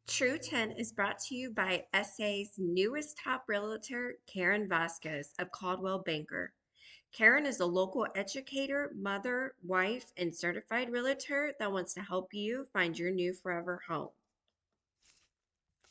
True-10 is brought to you by SA's newest top realtor, Karen Vasquez of Caldwell Banker. Karen is a local educator, mother, wife, and certified realtor that wants to help you find your new forever home.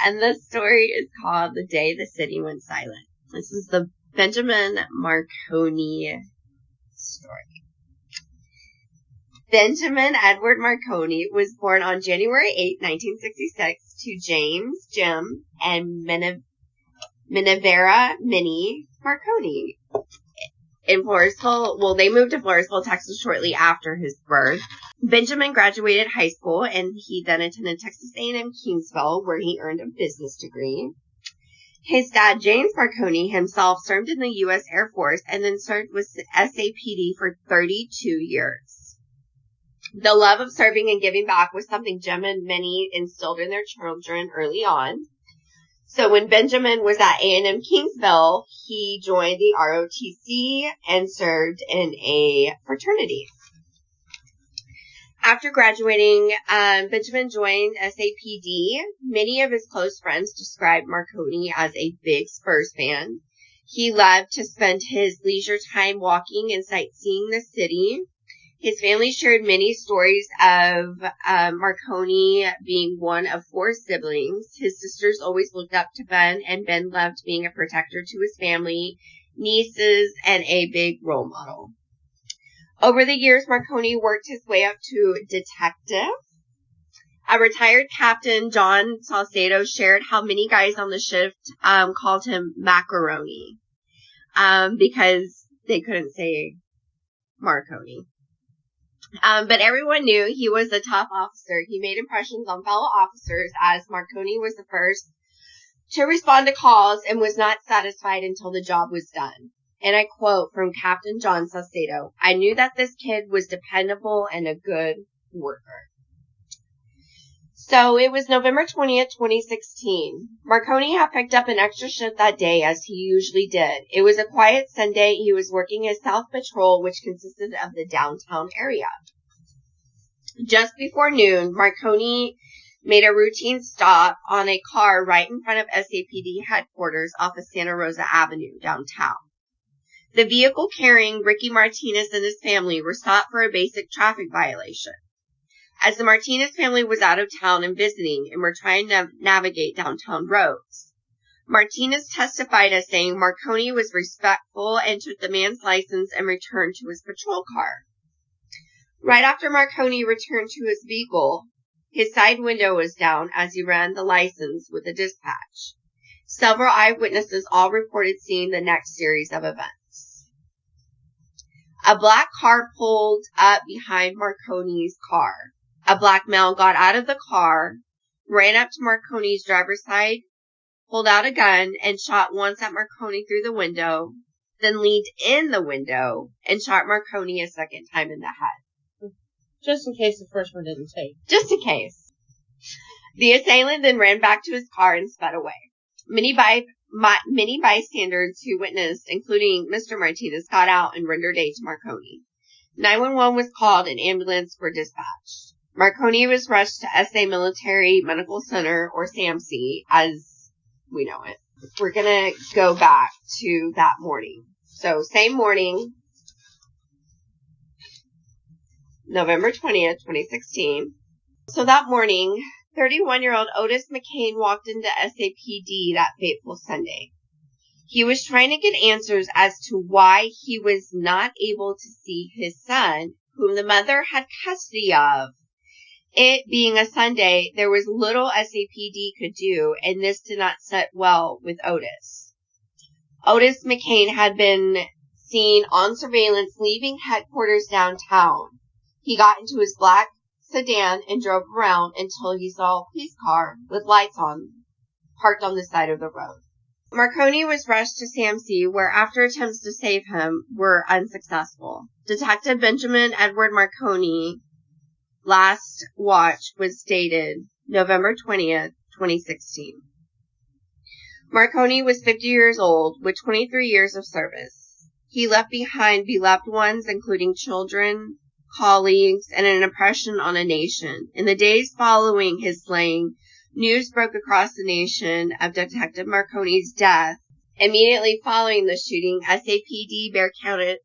And the story is called The Day the City Went Silent. This is the Benjamin Marconi story. Benjamin Edward Marconi was born on January 8, 1966 to James, Jim, and Minivera Minnie Marconi in Floresville. Well, they moved to Floresville, Texas shortly after his birth. Benjamin graduated high school and he then attended Texas A&M Kingsville, where he earned a business degree. His dad, James Marconi, himself served in the U.S. Air Force and then served with SAPD for 32 years. The love of serving and giving back was something Jim and Minnie instilled in their children early on. So when Benjamin was at A&M Kingsville, he joined the ROTC and served in a fraternity. After graduating, Benjamin joined SAPD. Many of his close friends described Marconi as a big Spurs fan. He loved to spend his leisure time walking and sightseeing the city. His family shared many stories of Marconi being one of 4 siblings. His sisters always looked up to Ben, and Ben loved being a protector to his family, nieces, and a big role model. Over the years, Marconi worked his way up to detective. A retired captain, John Salcedo, shared how many guys on the shift called him Macaroni because they couldn't say Marconi. But everyone knew he was a tough officer. He made impressions on fellow officers as Marconi was the first to respond to calls and was not satisfied until the job was done. And I quote from Captain John Salcedo, "I knew that this kid was dependable and a good worker." So it was November 20th, 2016. Marconi had picked up an extra shift that day, as he usually did. It was a quiet Sunday. He was working his South Patrol, which consisted of the downtown area. Just before noon, Marconi made a routine stop on a car right in front of SAPD headquarters off of Santa Rosa Avenue, downtown. The vehicle carrying Ricky Martinez and his family were stopped for a basic traffic violation. As the Martinez family was out of town and visiting and were trying to navigate downtown roads, Martinez testified as saying Marconi was respectful and took the man's license and returned to his patrol car. Right after Marconi returned to his vehicle, his side window was down as he ran the license with the dispatch. Several eyewitnesses all reported seeing the next series of events. A black car pulled up behind Marconi's car. A black male got out of the car, ran up to Marconi's driver's side, pulled out a gun, and shot once at Marconi through the window, then leaned in the window and shot Marconi a second time in the head. Just in case the first one didn't take. Just in case. The assailant then ran back to his car and sped away. Many bystanders who witnessed, including Mr. Martinez, got out and rendered aid to Marconi. 911 was called and ambulance were dispatched. Marconi was rushed to SA Military Medical Center, or SAMC, as we know it. We're going to go back to that morning. So, same morning, November 20th, 2016. So that morning, 31-year-old Otis McKane walked into SAPD that fateful Sunday. He was trying to get answers as to why he was not able to see his son, whom the mother had custody of. It being a Sunday, there was little SAPD could do, and this did not sit well with Otis. Otis McKane had been seen on surveillance leaving headquarters downtown. He got into his black sedan and drove around until he saw a police car with lights on, parked on the side of the road. Marconi was rushed to SAMC, where after attempts to save him were unsuccessful. Detective Benjamin Edward Marconi last watch was dated November 20th, 2016. Marconi was 50 years old with 23 years of service. He left behind beloved ones, including children, colleagues, and an impression on a nation. In the days following his slaying, News broke across the nation of Detective Marconi's death. Immediately following the shooting, SAPD, Bexar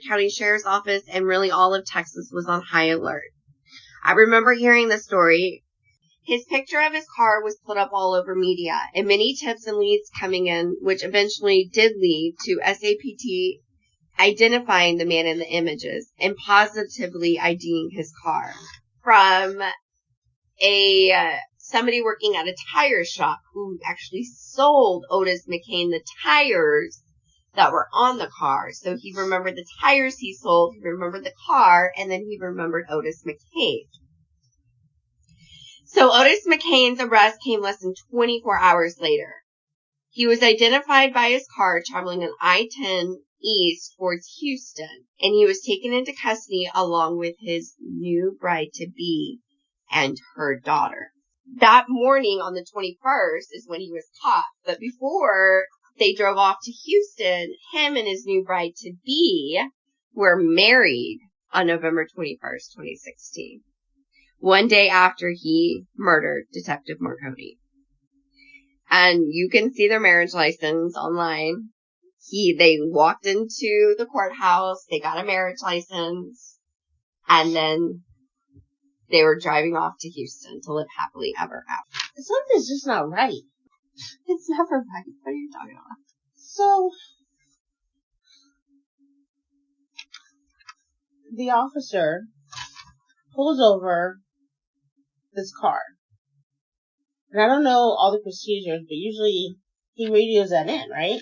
County Sheriff's Office, and really all of Texas was on high alert. I remember hearing the story. His picture of his car was put up all over media, and many tips and leads coming in, which eventually did lead to SAPD identifying the man in the images and positively IDing his car. From somebody working at a tire shop who actually sold Otis McKane the tires that were on the car. So he remembered the tires he sold, he remembered the car, and then he remembered Otis McKane. So Otis McKane's arrest came less than 24 hours later. He was identified by his car traveling on I-10 east towards Houston, and he was taken into custody along with his new bride-to-be and her daughter. That morning on the 21st is when he was caught. But before they drove off to Houston, him and his new bride-to-be were married on November 21st, 2016. One day after he murdered Detective Marconi. And you can see their marriage license online. They walked into the courthouse, they got a marriage license, and then they were driving off to Houston to live happily ever after. Something's just not right. It's never right. What are you talking about? So, the officer pulls over this car. And I don't know all the procedures, but usually he radios that in, right?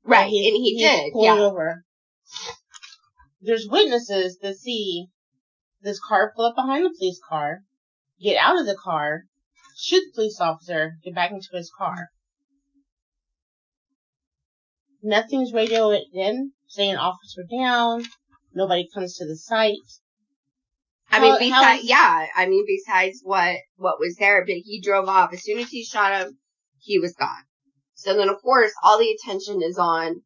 Right, and he did, pulling over. There's witnesses that see this car pull up behind the police car, get out of the car, shoot the police officer, get back into his car. Nothing's radioed in, saying officer down, nobody comes to the site. Besides what was there, but he drove off. As soon as he shot him, he was gone. So then, of course, all the attention is on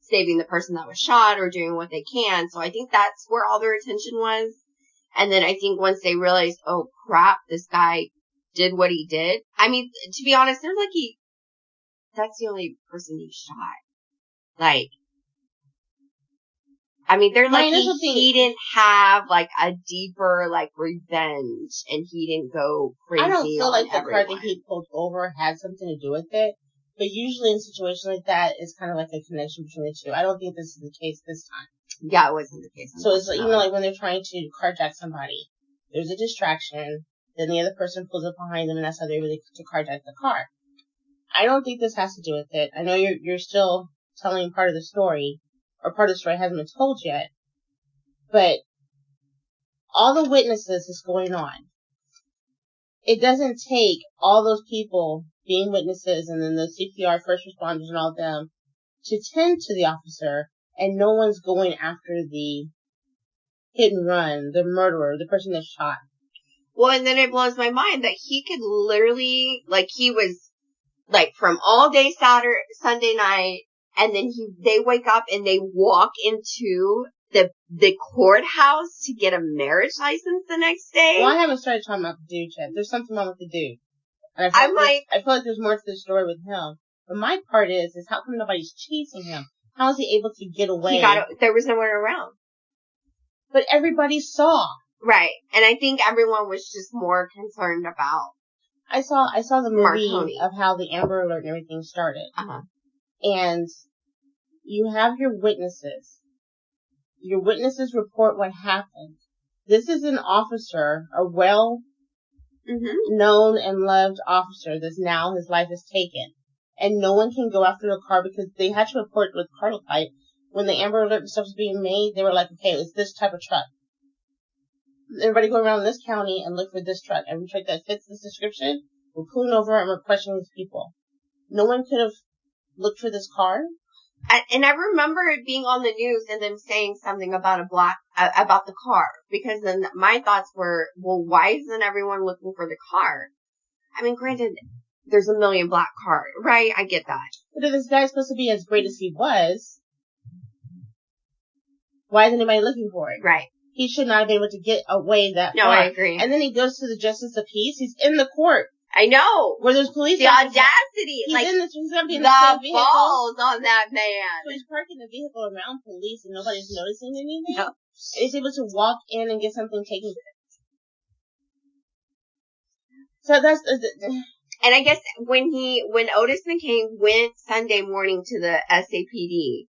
saving the person that was shot or doing what they can. So I think that's where all their attention was. And then I think once they realized, oh crap, this guy did what he did. I mean, to be honest, they're lucky that's the only person he shot. Like, I mean, they're lucky he didn't have, like, a deeper, like, revenge, and he didn't go crazy. I don't feel like the everyone. car that he pulled over had something to do with it, but usually in situations like that, it's kind of like a connection between the two. I don't think this is the case this time. Yeah, it wasn't the case. So it's like, like when they're trying to carjack somebody, there's a distraction, then the other person pulls up behind them, and that's how they're able to carjack the car. I don't think this has to do with it. I know you're still telling part of the story, or part of the story hasn't been told yet, but all the witnesses is going on. It doesn't take all those people being witnesses and then the CPR, first responders and all of them to tend to the officer, and no one's going after the hit and run, the murderer, the person that shot. Well, and then it blows my mind that he could literally, like, he was, like, from all day Sunday night, and then they wake up and they walk into the courthouse to get a marriage license the next day. Well, I haven't started talking about the dude yet. There's something wrong with the dude. And I feel like there's more to the story with him. But my part is how come nobody's chasing him? How is he able to get away? There was nowhere around. But everybody saw. Right. And I think everyone was just more concerned about I saw the movie Marconi. Of how the Amber Alert and everything started. Uh-huh. And you have your witnesses. Your witnesses report what happened. This is an officer, a well-known and loved officer that's now his life is taken. And no one can go after the car because they had to report with car pipe. When the Amber Alert and stuff was being made, they were like, okay, it's this type of truck. Everybody go around this county and look for this truck. Every truck that fits this description, we're pulling over and we're questioning these people. No one could have looked for this car. And I remember it being on the news and them saying something about about the car. Because then my thoughts were, well, why isn't everyone looking for the car? I mean, granted, there's a million black cars, right? I get that. But if this guy's supposed to be as great as he was, why isn't anybody looking for it? Right. He should not have been able to get away that far. No, I agree. And then he goes to the Justice of Peace. He's in the court. I know. Where there's police The officers. audacity. He's like, gonna be in the the vehicle. balls on that man. So he's parking the vehicle around police and nobody's noticing anything? No. He's able to walk in and get something taken. So that's... And I guess when Otis McKane went Sunday morning to the SAPD,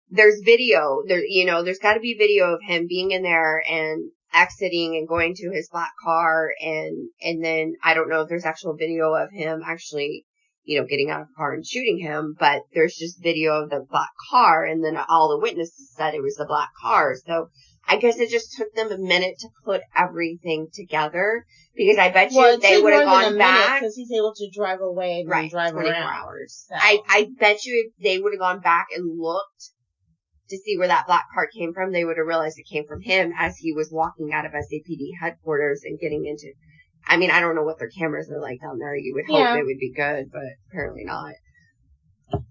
there's video, there's gotta be video of him being in there and exiting and going to his black car, and then I don't know if there's actual video of him actually, getting out of the car and shooting him, but there's just video of the black car, and then all the witnesses said it was the black car. So I guess it just took them a minute to put everything together, because I bet you they would have gone back. Because he's able to drive away and right, drive 24 around. hours. So. I bet you if they would have gone back and looked to see where that black car came from, they would have realized it came from him as he was walking out of SAPD headquarters and getting into... I mean, I don't know what their cameras are like down there. You would hope it would be good, but apparently not.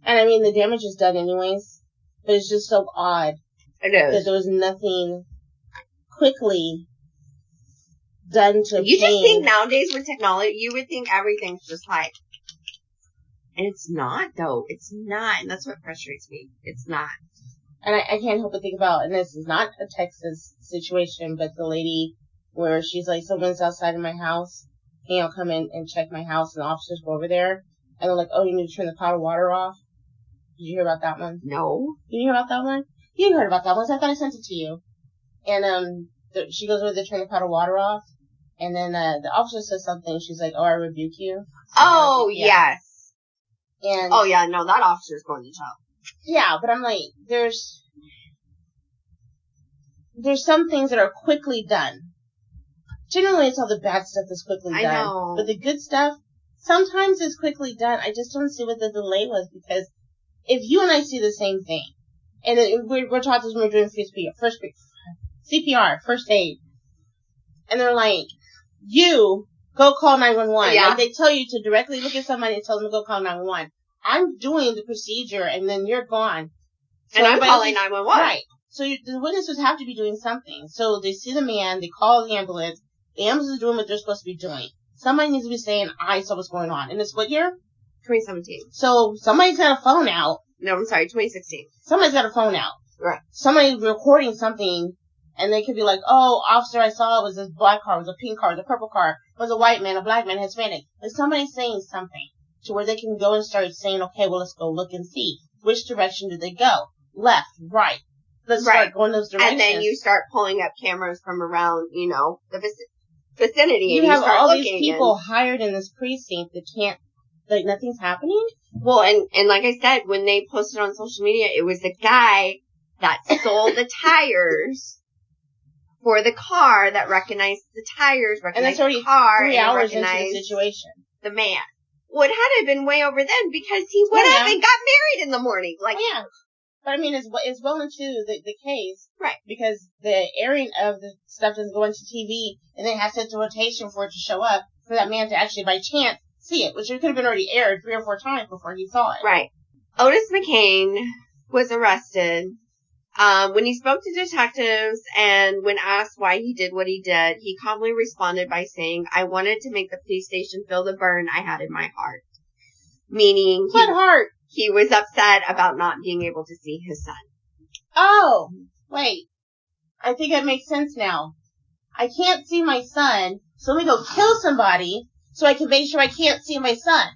And I mean, the damage is done anyways, but it's just so odd. It is. That there was nothing quickly done to You just think nowadays with technology, you would think everything's just like... And it's not, though. It's not. And that's what frustrates me. It's not. And I can't help but think about, and this is not a Texas situation, but the lady where she's like, someone's outside of my house, and I'll come in and check my house, and the officers go over there, and they're like, oh, you need to turn the pot of water off. Did you hear about that one? No. You hear about that one? You heard about that one, so I thought I sent it to you. And she goes over to turn the pot of water off, and then the officer says something, she's like, oh, I rebuke you. Oh, yes. And oh, yeah, no, that officer's going to jail. Yeah, but I'm like, there's some things that are quickly done. Generally, it's all the bad stuff that's quickly done. I know. But the good stuff, sometimes it's quickly done. I just don't see what the delay was, because if you and I see the same thing, and we're taught this when we're doing CPR, first aid, and they're like, you go call 911. Yeah. Like, they tell you to directly look at somebody and tell them to go call 911. I'm doing the procedure, and then you're gone. So and I'm calling 911. Right. So the witnesses have to be doing something. So they see the man, they call the ambulance is doing what they're supposed to be doing. Somebody needs to be saying, I saw what's going on. And it's what year? 2017. So somebody's got a phone out. No, I'm sorry, 2016. Somebody's got a phone out. Right. Somebody's recording something, and they could be like, oh, officer, I saw it was this black car, it was a pink car, it was a purple car, it was a white man, a black man, Hispanic. But somebody's saying something to where they can go and start saying, okay, well, let's go look and see. Which direction did they go? Left, right. Let's start going those directions. And then you start pulling up cameras from around, the vicinity. You and have you start all looking these people hired in this precinct that can't, like, nothing's happening? Well, and like I said, when they posted on social media, it was the guy that sold the tires for the car that recognized the tires, recognized the car, 3 hours and into the situation. The man. Well, it had to have been way over then, because he went up and got married in the morning. Like, yeah. But I mean, it's well into the case. Right. Because the airing of the stuff doesn't go into TV, and then it has to into rotation for it to show up, for that man to actually, by chance, see it, which it could have been already aired 3 or 4 times before he saw it. Right. Otis McKane was arrested. When he spoke to detectives and when asked why he did what he did, he calmly responded by saying, I wanted to make the police station feel the burn I had in my heart. Meaning, he was upset about not being able to see his son. Oh, wait. I think it makes sense now. I can't see my son, so let me go kill somebody so I can make sure I can't see my son.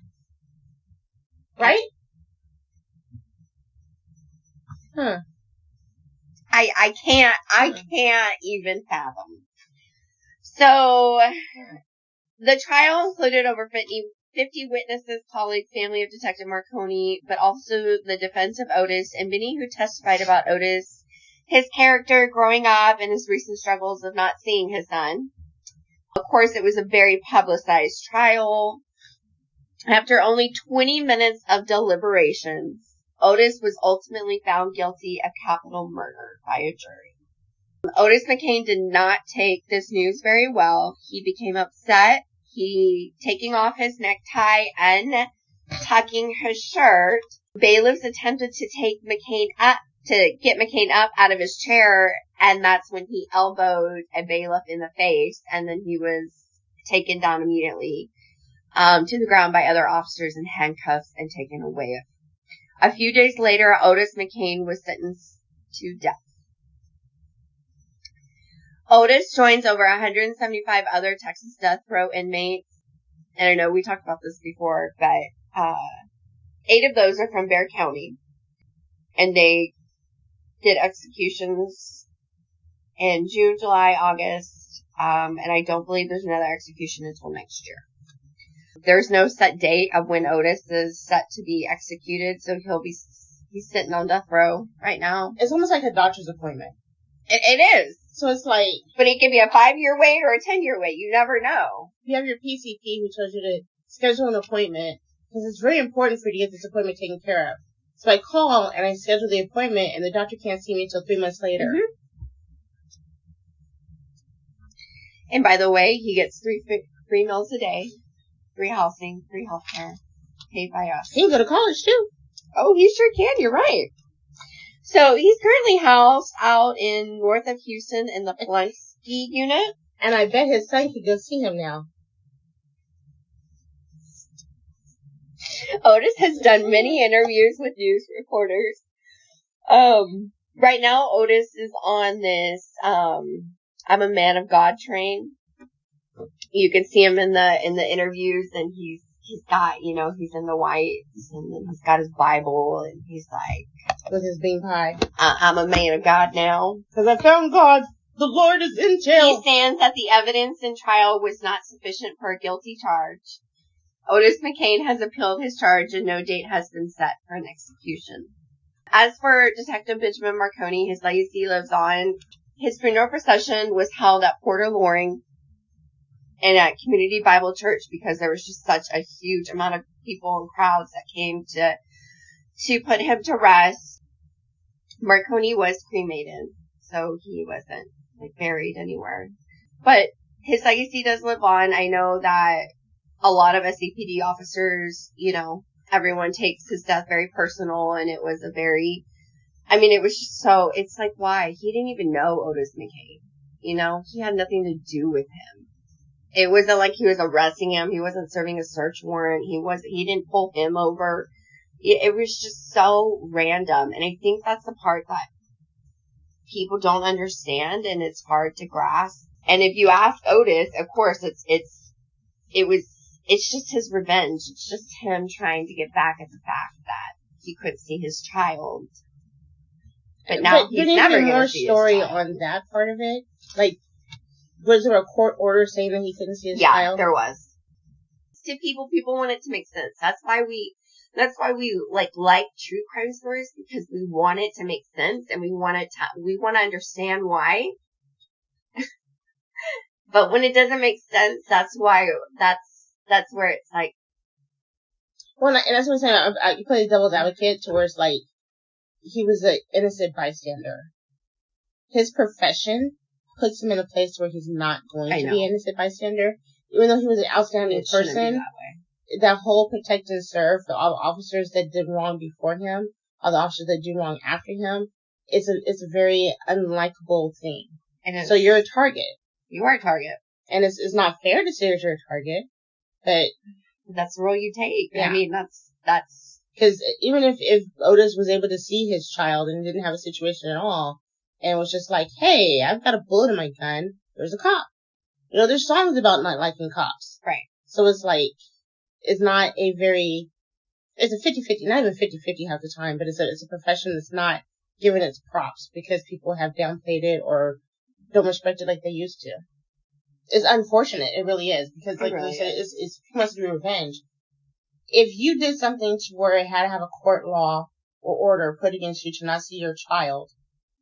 Right? I can't even fathom. So, the trial included over 50 witnesses, colleagues, family of Detective Marconi, but also the defense of Otis and many who testified about Otis, his character growing up and his recent struggles of not seeing his son. Of course, it was a very publicized trial. After only 20 minutes of deliberations, Otis was ultimately found guilty of capital murder by a jury. Otis McKane did not take this news very well. He became upset. He taking off his necktie and tucking his shirt. Bailiffs attempted to take McKane up, to get McKane up out of his chair, and that's when he elbowed a bailiff in the face, and then he was taken down immediately. to the ground by other officers in handcuffs and taken away. A few days later, Otis McKane was sentenced to death. Otis joins over 175 other Texas death row inmates. And I know we talked about this before, but 8 of those are from Bexar County. And they did executions in June, July, August. And I don't believe there's another execution until next year. There's no set date of when Otis is set to be executed, so he's sitting on death row right now. It's almost like a doctor's appointment. It is. So it's like... But it could be a 5-year wait or a 10-year wait. You never know. You have your PCP who tells you to schedule an appointment, because it's very important for you to get this appointment taken care of. So I call and I schedule the appointment, and the doctor can't see me until 3 months later. Mm-hmm. And by the way, he gets free meals a day. Free housing, free health care, paid by us. He can go to college, too. Oh, he sure can. You're right. So, he's currently housed out in north of Houston in the Polunsky unit. And I bet his son could go see him now. Otis has done many interviews with news reporters. Right now, Otis is on this, I'm a man of God train. You can see him in the interviews, and he's got, he's in the whites, and then he's got his Bible, and he's like, with his bean pie. I'm a man of God now. Because I found God. The Lord is in jail. He stands that the evidence in trial was not sufficient for a guilty charge. Otis McKane has appealed his charge, and no date has been set for an execution. As for Detective Benjamin Marconi, his legacy lives on. His funeral procession was held at Porter Loring and at Community Bible Church because there was just such a huge amount of people and crowds that came to put him to rest. Marconi was cremated, so he wasn't buried anywhere. But his legacy does live on. I know that a lot of SAPD officers, everyone takes his death very personal, and it was it was just so, it's like, why? He didn't even know Otis McKane. He had nothing to do with him. It wasn't like he was arresting him. He wasn't serving a search warrant. He didn't pull him over. It was just so random. And I think that's the part that people don't understand, and it's hard to grasp. And if you ask Otis, of course, it's just his revenge. It's just him trying to get back at the fact that he couldn't see his child. But now he's never going to see his child. There needs to be more story on that part of it. Like, was there a court order saying that he couldn't see his child? Yeah, there was. To people want it to make sense. That's why we like true crime stories, because we want it to make sense, and we want to understand why. But when it doesn't make sense, that's where it's like. Well, and that's what I'm saying. You play the devil's advocate to where it's like he was an innocent bystander. His profession puts him in a place where he's not going to be an innocent bystander, even though he was an outstanding person. That whole protect and serve for all the officers that did wrong before him, all the officers that do wrong after him, it's a very unlikable thing. So you're a target. You are a target. And it's not fair to say that you're a target, but that's the role you take. Yeah. I mean, that's because even if Otis was able to see his child and didn't have a situation at all, and was just like, hey, I've got a bullet in my gun, there's a cop. There's songs about not liking cops. Right. So it's like, it's not a very, it's a 50-50, not even 50-50 half the time, but it's a profession that's not given its props because people have downplayed it or don't respect it like they used to. It's unfortunate. It really is. Because like you said, it's supposed to be revenge. If you did something to where it had to have a court law or order put against you to not see your child,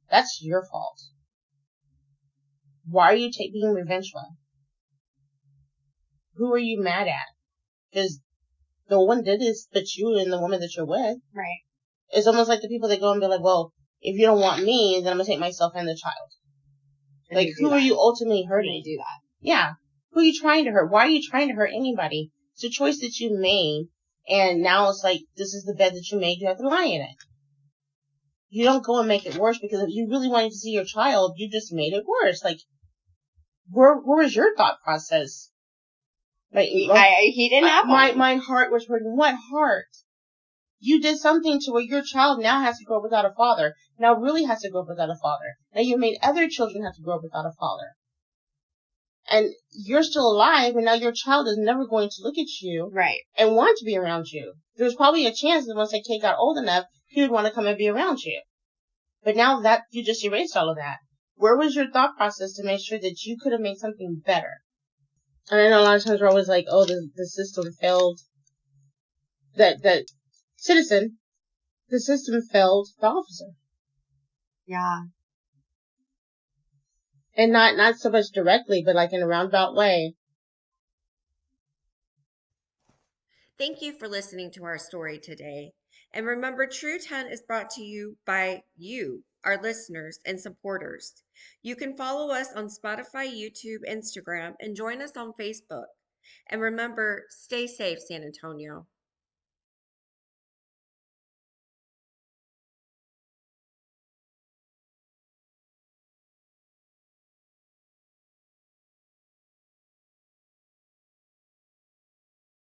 that's your fault. Why are you being revengeful? Who are you mad at? Because no one did this but you and the woman that you're with. Right. It's almost like the people that go and be like, well, if you don't want me, then I'm going to take myself and the child. And like, who are you ultimately hurting? Do that. Yeah. Who are you trying to hurt? Why are you trying to hurt anybody? It's a choice that you made, and now it's like, this is the bed that you made, you have to lie in it. You don't go and make it worse, because if you really wanted to see your child, you just made it worse. Like, where was your thought process? Like, he didn't have one. My heart was hurting. What heart? You did something to where your child now has to grow up without a father. Now really has to grow up without a father. Now you made other children have to grow up without a father. And you're still alive, and now your child is never going to look at you right and want to be around you. There's probably a chance that once that kid got old enough, he would want to come and be around you. But now that you just erased all of that, where was your thought process to make sure that you could have made something better? And I know a lot of times we're always like, oh, the system failed. That citizen, the system failed the officer. Yeah. And not so much directly, but like in a roundabout way. Thank you for listening to our story today. And remember, True-10 is brought to you by you, our listeners and supporters. You can follow us on Spotify, YouTube, Instagram, and join us on Facebook. And remember, stay safe, San Antonio.